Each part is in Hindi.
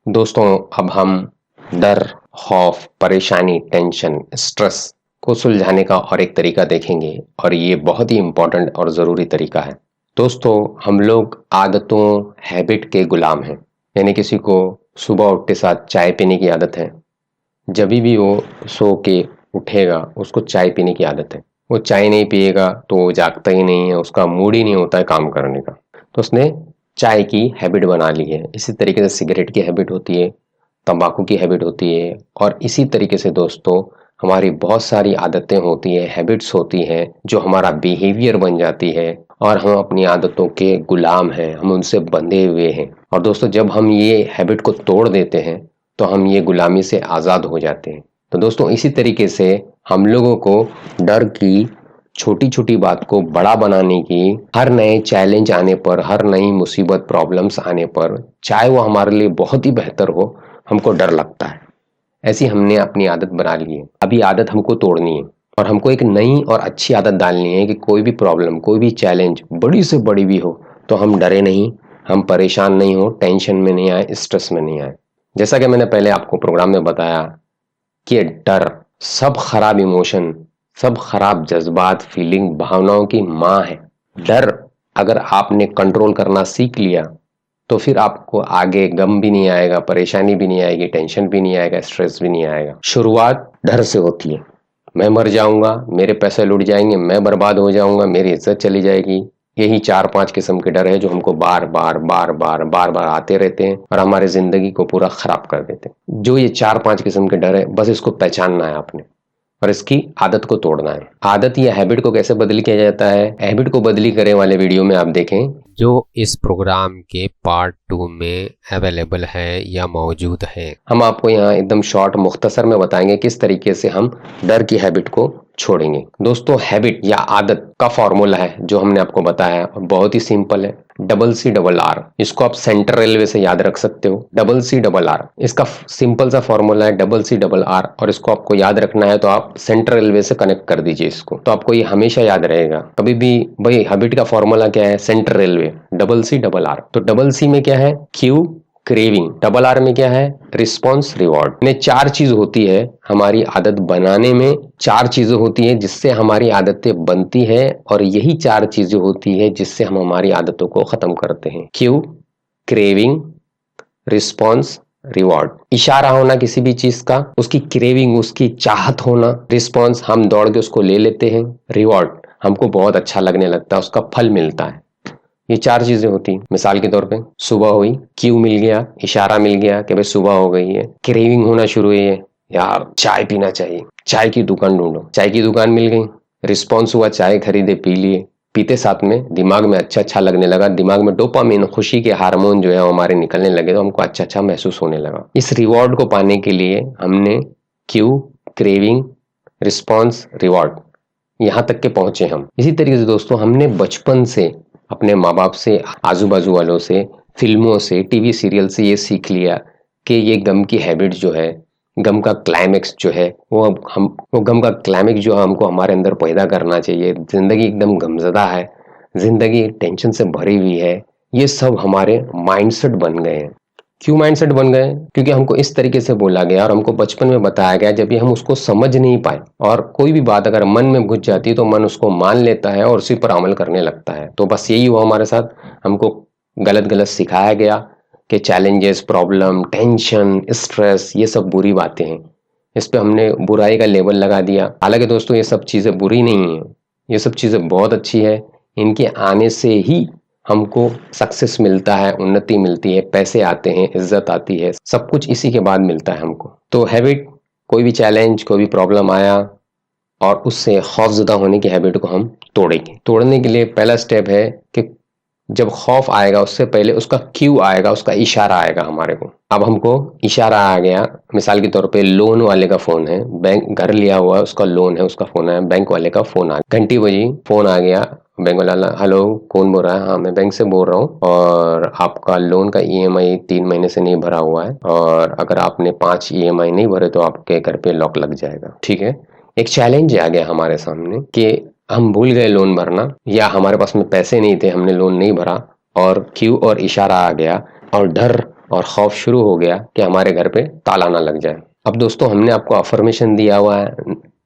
दोस्तों, अब हम डर, खौफ, परेशानी, टेंशन, स्ट्रेस को सुलझाने का और एक तरीका देखेंगे और ये बहुत ही इम्पोर्टेंट और ज़रूरी तरीका है। दोस्तों, हम लोग आदतों, हैबिट के गुलाम हैं। यानी किसी को सुबह उठते साथ चाय पीने की आदत है। जभी भी वो सो के उठेगा, उसको चाय पीने की आदत है। वो चाय नहीं पिएगा तो वो जागता ही नहीं है, उसका मूड ही नहीं होता है काम करने का। तो उसने चाय की हैबिट बना ली है। इसी तरीके से सिगरेट की हैबिट होती है, तंबाकू की हैबिट होती है और इसी तरीके से दोस्तों हमारी बहुत सारी आदतें होती हैं, हैबिट्स होती हैं जो हमारा बिहेवियर बन जाती है और हम अपनी आदतों के गुलाम हैं, हम उनसे बंधे हुए हैं। और दोस्तों, जब हम ये हैबिट को तोड़ देते हैं तो हम ये गुलामी से आज़ाद हो जाते हैं। तो दोस्तों, इसी तरीके से हम लोगों को डर की छोटी छोटी बात को बड़ा बनाने की, हर नए चैलेंज आने पर, हर नई मुसीबत प्रॉब्लम्स आने पर, चाहे वो हमारे लिए बहुत ही बेहतर हो, हमको डर लगता है। ऐसी हमने अपनी आदत बना ली है। अभी आदत हमको तोड़नी है और हमको एक नई और अच्छी आदत डालनी है कि कोई भी प्रॉब्लम, कोई भी चैलेंज, बड़ी से बड़ी भी हो तो हम डरे नहीं, हम परेशान नहीं हो, टेंशन में नहीं आए, स्ट्रेस में नहीं आए। जैसा कि मैंने पहले आपको प्रोग्राम में बताया कि डर सब खराब इमोशन, सब खराब जज्बात, फीलिंग, भावनाओं की माँ है। डर अगर आपने कंट्रोल करना सीख लिया तो फिर आपको आगे गम भी नहीं आएगा, परेशानी भी नहीं आएगी, टेंशन भी नहीं आएगा, स्ट्रेस भी नहीं आएगा। शुरुआत डर से होती है। मैं मर जाऊंगा, मेरे पैसे लुट जाएंगे, मैं बर्बाद हो जाऊंगा, मेरी इज्जत चली जाएगी। यही 4-5 किस्म के डर है जो हमको बार बार बार बार बार बार आते रहते हैं और हमारे जिंदगी को पूरा खराब कर देते हैं। जो ये 4-5 किस्म के डर है, बस इसको पहचानना है आपने और इसकी आदत को तोड़ना है। आदत या हैबिट को कैसे बदली किया जाता है, हैबिट को बदली करे वाले वीडियो में आप देखें जो इस प्रोग्राम के पार्ट 2 में अवेलेबल है या मौजूद है। हम आपको यहाँ एकदम शॉर्ट मुख्तसर में बताएंगे किस तरीके से हम डर की हैबिट को छोड़ेंगे। दोस्तों, हैबिट या आदत का फॉर्मूला है जो हमने आपको बताया और बहुत ही सिंपल है, CCR। इसको आप सेंट्रल रेलवे से याद रख सकते हो, CCR। इसका सिंपल सा फॉर्मूला है CCR और इसको आपको याद रखना है तो आप सेंट्रल रेलवे से कनेक्ट कर दीजिए इसको, तो आपको ये हमेशा याद रहेगा। कभी भी भाई हैबिट का फॉर्मूला क्या है, सेंट्रल रेलवे, CCR। तो CC में क्या है, क्यू, क्रेविंग, RR में क्या है, रिस्पॉन्स, रिवॉर्ड। ने 4 चीज होती है हमारी आदत बनाने में, 4 चीजें होती है जिससे हमारी आदतें बनती है और यही 4 चीजें होती है जिससे हम हमारी आदतों को खत्म करते हैं। Q, craving, response, reward. इशारा होना किसी भी चीज का, उसकी क्रेविंग, उसकी चाहत होना, रिस्पॉन्स हम दौड़ के उसको ले लेते हैं, रिवॉर्ड हमको बहुत अच्छा लगने लगता है, उसका फल मिलता है। ये 4 चीजें होती हैं। मिसाल के तौर पे सुबह हुई, क्यू मिल गया, इशारा मिल गया कि भाई सुबह हो गई है। क्रेविंग होना शुरू हुई है, यार चाय पीना चाहिए, चाय की दुकान ढूंढो, चाय की दुकान मिल गई। रिस्पॉन्स हुआ, चाय खरीदे, पी लिए। पीते साथ में दिमाग में अच्छा अच्छा लगने लगा, दिमाग में डोपामिन, खुशी के हार्मोन जो है वो हमारे निकलने लगे तो हमको अच्छा अच्छा महसूस होने लगा। इस रिवॉर्ड को पाने के लिए हमने क्यू, क्रेविंग, रिस्पॉन्स, रिवॉर्ड यहां तक के पहुंचे हम। इसी तरीके से दोस्तों, हमने बचपन से अपने माँ बाप से, आजू बाजू वालों से, फिल्मों से, टीवी सीरियल से ये सीख लिया कि ये गम की हैबिट जो है, गम का क्लाइमेक्स जो है वो गम का क्लाइमेक्स जो हमको हमारे अंदर पैदा करना चाहिए। जिंदगी एकदम गमजदा है, जिंदगी टेंशन से भरी हुई है, ये सब हमारे माइंडसेट बन गए हैं। क्यों माइंडसेट बन गए? क्योंकि हमको इस तरीके से बोला गया और हमको बचपन में बताया गया, जब भी हम उसको समझ नहीं पाए और कोई भी बात अगर मन में घुस जाती है तो मन उसको मान लेता है और उसी पर अमल करने लगता है। तो बस यही हुआ हमारे साथ। हमको गलत गलत सिखाया गया कि चैलेंजेस, प्रॉब्लम, टेंशन, स्ट्रेस ये सब बुरी बातें हैं। इस पे हमने बुराई का लेबल लगा दिया। हालांकि दोस्तों, ये सब चीजें बुरी नहीं है, ये सब चीजें बहुत अच्छी है। इनके आने से ही हमको सक्सेस मिलता है, उन्नति मिलती है, पैसे आते हैं, इज्जत आती है, सब कुछ इसी के बाद मिलता है हमको। तो हैबिट, कोई भी चैलेंज, कोई भी प्रॉब्लम आया और उससे खौफजदा होने की हैबिट को हम तोड़ेंगे। तोड़ने के लिए पहला स्टेप है कि जब खौफ आएगा उससे पहले उसका क्यू आएगा, उसका इशारा आएगा हमारे को। अब हमको इशारा आ गया, मिसाल के तौर पे लोन वाले का फोन है, बैंक घर लिया हुआ, उसका लोन है, उसका फोन है, बैंक वाले का फोन आ गया, घंटी बजी, फोन आ गया, बैंक वाला, हेलो कौन बोल रहा है? हाँ मैं बैंक से बोल रहा हूँ और आपका लोन का ईएमआई 3 महीने से नहीं भरा हुआ है और अगर आपने 5 ईएमआई नहीं भरे तो आपके घर पे लॉक लग जाएगा। ठीक है, एक चैलेंज आ गया हमारे सामने कि हम भूल गए लोन भरना या हमारे पास में पैसे नहीं थे, हमने लोन नहीं भरा और क्यू और इशारा आ गया और डर और खौफ शुरू हो गया कि हमारे घर पे ताला ना लग जाए। अब दोस्तों हमने आपको अफर्मेशन दिया हुआ है,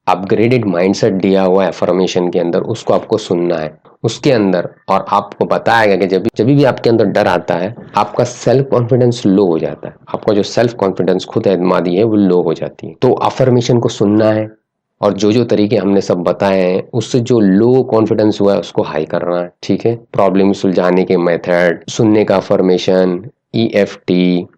अपग्रेडेड माइंडसेट दिया हुआ है अफर्मेशन के अंदर, उसको आपको सुनना है उसके अंदर। और आपको बताया गया कि जब भी आपके अंदर डर आता है आपका सेल्फ कॉन्फिडेंस लो हो जाता है, आपका जो सेल्फ कॉन्फिडेंस खुद एतमादी है वो लो हो जाती है। तो अफर्मेशन को सुनना है और जो तरीके हमने सब बताए हैं उससे जो लो कॉन्फिडेंस हुआ है उसको हाई करना है। ठीक है, प्रॉब्लम सुलझाने के मेथड, सुनने का अफर्मेशन, EFT,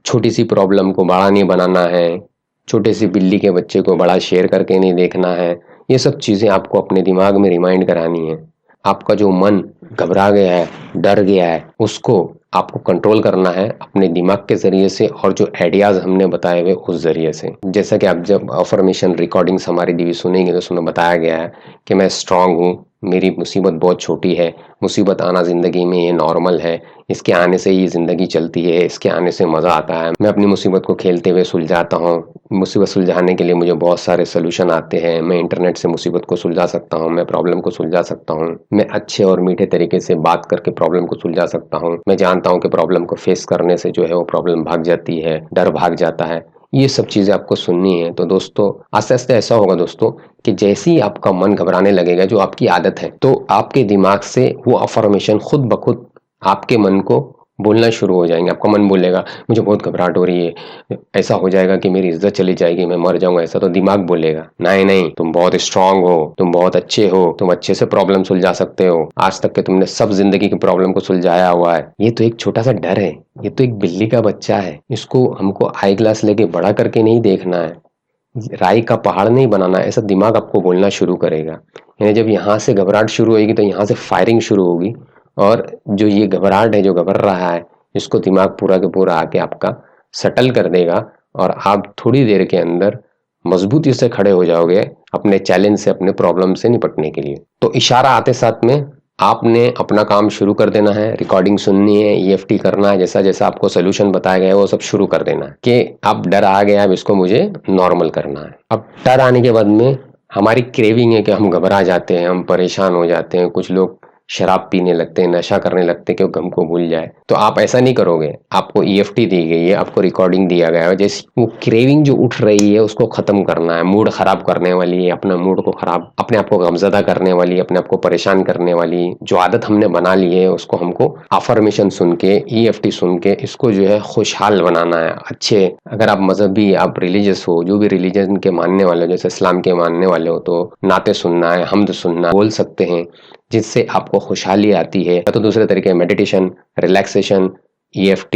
छोटी सी प्रॉब्लम को बड़ा नहीं बनाना है, छोटे से बिल्ली के बच्चे को बड़ा शेयर करके नहीं देखना है। ये सब चीजें आपको अपने दिमाग में रिमाइंड करानी है। आपका जो मन घबरा गया है, डर गया है, उसको आपको कंट्रोल करना है अपने दिमाग के जरिए से और जो आइडियाज हमने बताए हुए उस जरिए से। जैसा कि आप जब अफर्मेशन रिकॉर्डिंग्स हमारी दी सुनेंगे तो उसमें बताया गया है कि मैं स्ट्रांग हूँ, मेरी मुसीबत बहुत छोटी है, मुसीबत आना जिंदगी में ये नॉर्मल है, इसके आने से ही जिंदगी चलती है, इसके आने से मजा आता है, मैं अपनी मुसीबत को खेलते हुए सुलझाता हूँ, मुसीबत सुलझाने के लिए मुझे बहुत सारे सोल्यूशन आते हैं, मैं इंटरनेट से मुसीबत को सुलझा सकता हूँ, मैं प्रॉब्लम को सुलझा सकता हूँ, मैं अच्छे और मीठे तरीके से बात करके प्रॉब्लम को सुलझा सकता हूँ, मैं जानता हूँ कि प्रॉब्लम को फेस करने से जो है वो प्रॉब्लम भाग जाती है, डर भाग जाता है। ये सब चीजें आपको सुननी है। तो दोस्तों आस्ते आस्ते ऐसा होगा दोस्तों कि जैसे ही आपका मन घबराने लगेगा, जो आपकी आदत है, तो आपके दिमाग से वो अफर्मेशन खुद ब खुद आपके मन को बोलना शुरू हो जाएंगे। आपका मन बोलेगा मुझे बहुत घबराहट हो रही है, ऐसा हो जाएगा कि मेरी इज्जत चली जाएगी, मैं मर जाऊंगा, ऐसा। तो दिमाग बोलेगा नहीं नहीं, तुम बहुत स्ट्रांग हो, तुम बहुत अच्छे हो, तुम अच्छे से प्रॉब्लम सुलझा सकते हो, आज तक के तुमने सब जिंदगी की प्रॉब्लम को सुलझाया हुआ है, ये तो एक छोटा सा डर है, ये तो एक बिल्ली का बच्चा है, इसको हमको आई ग्लास लेके बड़ा करके नहीं देखना है, राई का पहाड़ नहीं बनाना, ऐसा दिमाग आपको बोलना शुरू करेगा। यानी जब यहाँ से घबराहट शुरू होगी तो यहाँ से फायरिंग शुरू होगी, और जो ये घबराहट है, जो घबर रहा है, इसको दिमाग पूरा के पूरा आके आपका सटल कर देगा और आप थोड़ी देर के अंदर मजबूती से खड़े हो जाओगे अपने चैलेंज से, अपने प्रॉब्लम से निपटने के लिए। तो इशारा आते साथ में आपने अपना काम शुरू कर देना है, रिकॉर्डिंग सुननी है, EFT करना है, जैसा जैसा आपको सोल्यूशन बताया गया है वो सब शुरू कर देना है कि अब डर आ गया, अब इसको मुझे नॉर्मल करना है। अब डर आने के बाद में हमारी क्रेविंग है कि हम घबरा जाते हैं, हम परेशान हो जाते हैं, कुछ लोग शराब पीने लगते हैं, नशा करने लगते हैं कि गम को भूल जाए। तो आप ऐसा नहीं करोगे, आपको EFT दी गई है, आपको रिकॉर्डिंग दिया गया है, जैसे वो क्रेविंग जो उठ रही है उसको खत्म करना है, मूड खराब करने वाली है, अपना मूड को खराब, अपने आप को गमजदा करने वाली, अपने आप को परेशान करने वाली जो आदत हमने बना ली है उसको हमको अफर्मेशन सुन के, EFT सुन के इसको जो है खुशहाल बनाना है। अच्छे, अगर आप मजहबी, आप रिलीजियस हो, जो भी रिलीजन के मानने वाले हो, जैसे इस्लाम के मानने वाले हो, तो नाते सुनना है, हमद सुनना बोल सकते हैं, जिससे आपको खुशहाली आती है। तो दूसरे तरीके मेडिटेशन, रिलैक्सेशन, EFT,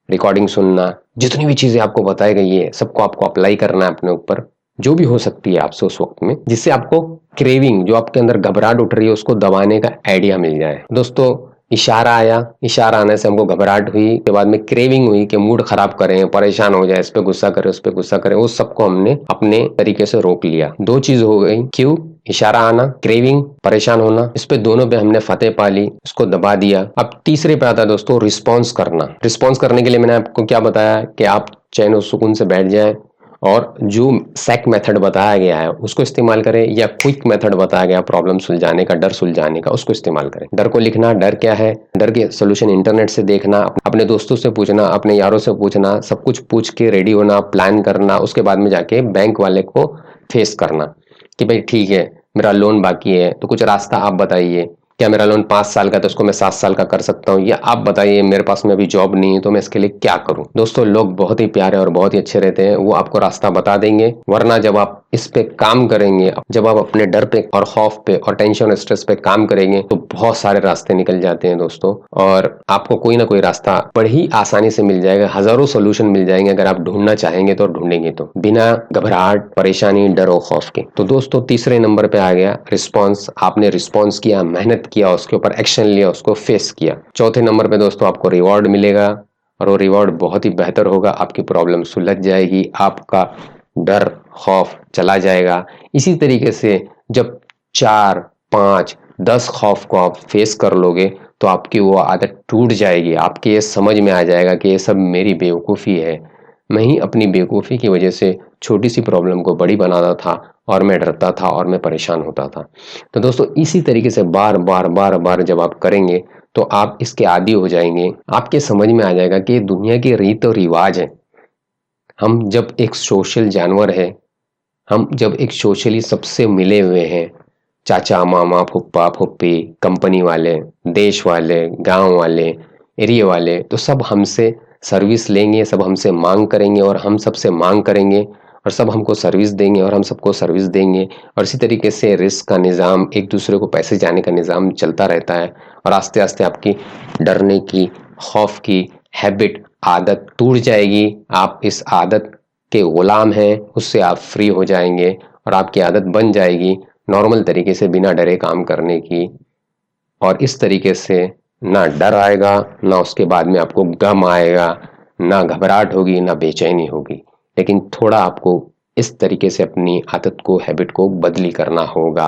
रिकॉर्डिंग सुनना, जितनी भी चीजें आपको बताई गई है सबको आपको अप्लाई करना है अपने ऊपर, जो भी हो सकती है आपसे उस वक्त में, जिससे आपको क्रेविंग, जो आपके अंदर घबराहट उठ रही है, उसको दबाने का आइडिया मिल जाए। दोस्तों इशारा आया, इशारा आने से हमको घबराहट हुई, के बाद में क्रेविंग हुई कि मूड खराब करें, परेशान हो जाए, इस पे गुस्सा करें, उस पे गुस्सा करें, उस सबको हमने अपने तरीके से रोक लिया। दो चीज हो गई, क्यों, इशारा आना, क्रेविंग, परेशान होना, इस पे दोनों पे हमने फतेह पा ली, इसको दबा दिया। अब तीसरे पे आता है दोस्तों रिस्पॉन्स करना। रिस्पॉन्स करने के लिए मैंने आपको क्या बताया कि आप चैन और सुकून से बैठ जाएं और जो सैक मेथड बताया गया है उसको इस्तेमाल करें, या क्विक मेथड बताया गया प्रॉब्लम सुलझाने का, डर सुलझाने का, उसको इस्तेमाल करें। डर को लिखना, डर क्या है, डर के सोल्यूशन इंटरनेट से देखना, अपने दोस्तों से पूछना, अपने यारों से पूछना, सब कुछ पूछ के रेडी होना, प्लान करना, उसके बाद में जाके बैंक वाले को फेस करना कि भाई ठीक है मेरा लोन बाकी है तो कुछ रास्ता आप बताइए, क्या मेरा लोन 5 साल का तो उसको मैं 7 साल का कर सकता हूँ, या आप बताइए मेरे पास में अभी जॉब नहीं है तो मैं इसके लिए क्या करूं। दोस्तों लोग बहुत ही प्यारे और बहुत ही अच्छे रहते हैं, वो आपको रास्ता बता देंगे। वरना जब आप इस पे काम करेंगे, जब आप अपने डर पे और खौफ पे और टेंशन और स्ट्रेस पे काम करेंगे तो बहुत सारे रास्ते निकल जाते हैं दोस्तों, और आपको कोई ना कोई रास्ता बड़ी ही आसानी से मिल जाएगा, हजारों सोल्यूशन मिल जाएंगे अगर आप ढूंढना चाहेंगे तो, ढूंढेंगे तो, बिना घबराहट, परेशानी, डर और खौफ के। तो दोस्तों तीसरे नंबर पे आ गया रिस्पॉन्स। आपने रिस्पॉन्स किया, मेहनत किया, उसके ऊपर एक्शन लिया, उसको फेस किया। चौथे नंबर पे दोस्तों आपको रिवॉर्ड मिलेगा, और वो रिवॉर्ड बहुत ही बेहतर होगा, आपकी प्रॉब्लम सुलझ जाएगी, आपका डर खौफ चला जाएगा। इसी तरीके से जब 4, 5, 10 खौफ को आप फेस कर लोगे तो आपकी वो आदत टूट जाएगी, आपके ये समझ में आ जाएगा कि ये सब मेरी बेवकूफ़ी है, मैं ही अपनी बेवकूफ़ी की वजह से छोटी सी प्रॉब्लम को बड़ी बनाता था, और मैं डरता था और मैं परेशान होता था। तो दोस्तों इसी तरीके से बार बार बार बार जब आप करेंगे तो आप इसके आदी हो जाएंगे। आपके समझ में आ जाएगा कि ये दुनिया की रीत और रिवाज है। हम जब एक सोशल जानवर है, हम जब एक सोशली सबसे मिले हुए हैं, चाचा मामा फुप्पा फुप्पी, कंपनी वाले, देश वाले, गांव वाले, एरिया वाले, तो सब हमसे सर्विस लेंगे, सब हमसे मांग करेंगे और हम सबसे मांग करेंगे और सब हमको सर्विस देंगे और हम सबको सर्विस देंगे। और इसी तरीके से रिस्क का निज़ाम, एक दूसरे को पैसे जाने का निज़ाम चलता रहता है। और आस्ते आस्ते आपकी डरने की, खौफ की हैबिट, आदत टूट जाएगी। आप इस आदत के गुलाम हैं, उससे आप फ्री हो जाएंगे और आपकी आदत बन जाएगी नॉर्मल तरीके से बिना डरे काम करने की। और इस तरीके से ना डर आएगा, ना उसके बाद में आपको गम आएगा, ना घबराहट होगी, ना बेचैनी होगी। लेकिन थोड़ा आपको इस तरीके से अपनी आदत को, हैबिट को बदली करना होगा।